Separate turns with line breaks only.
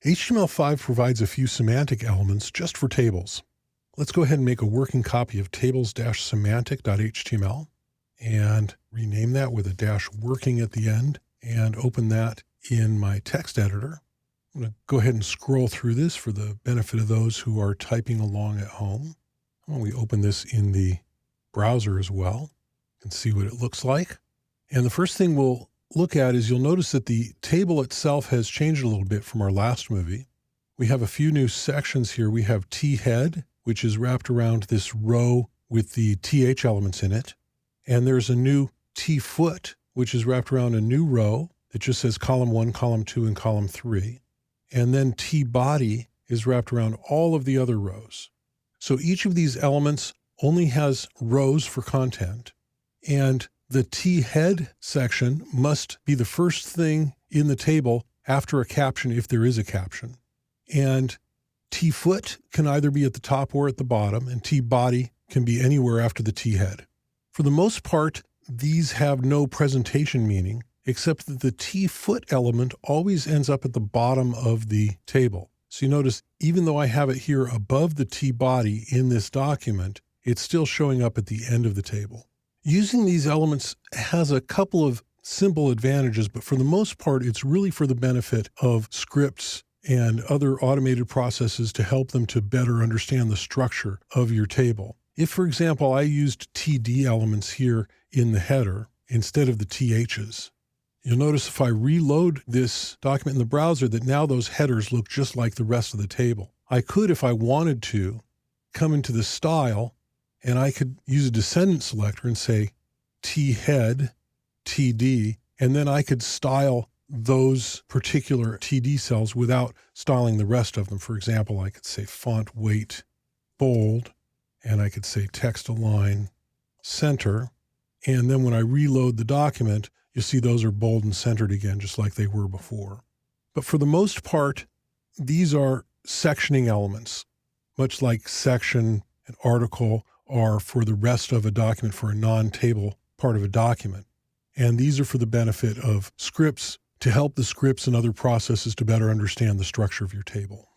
HTML5 provides a few semantic elements just for tables. Let's go ahead and make a working copy of tables-semantic.html and rename that with a -working at the end and open that in my text editor. I'm going to go ahead and scroll through this for the benefit of those who are typing along at home. When we open this in the browser as well, you can see what it looks like. And the first thing we'll look at is you'll notice that the table itself has changed a little bit from our last movie. We have a few new sections here. We have T-head, which is wrapped around this row with the TH elements in it. And there's a new T-foot, which is wrapped around a new row that just says column 1, column 2, and column 3. And then T-body is wrapped around all of the other rows. So each of these elements only has rows for content. And the T-head section must be the first thing in the table after a caption if there is a caption. And T-foot can either be at the top or at the bottom, and T-body can be anywhere after the T-head. For the most part, these have no presentation meaning, except that the T-foot element always ends up at the bottom of the table. So you notice, even though I have it here above the T-body in this document, it's still showing up at the end of the table. Using these elements has a couple of simple advantages, but for the most part, it's really for the benefit of scripts and other automated processes to help them to better understand the structure of your table. If, for example, I used TD elements here in the header instead of the THs, you'll notice if I reload this document in the browser that now those headers look just like the rest of the table. I could, if I wanted to, come into the style and I could use a descendant selector and say T-head, TD, and then I could style those particular TD cells without styling the rest of them. For example, I could say font weight bold, and I could say text align center. And then when I reload the document, you see those are bold and centered again, just like they were before. But for the most part, these are sectioning elements, much like section and article are for the rest of a document for a non-table part of a document. And these are for the benefit of scripts to help the scripts and other processes to better understand the structure of your table.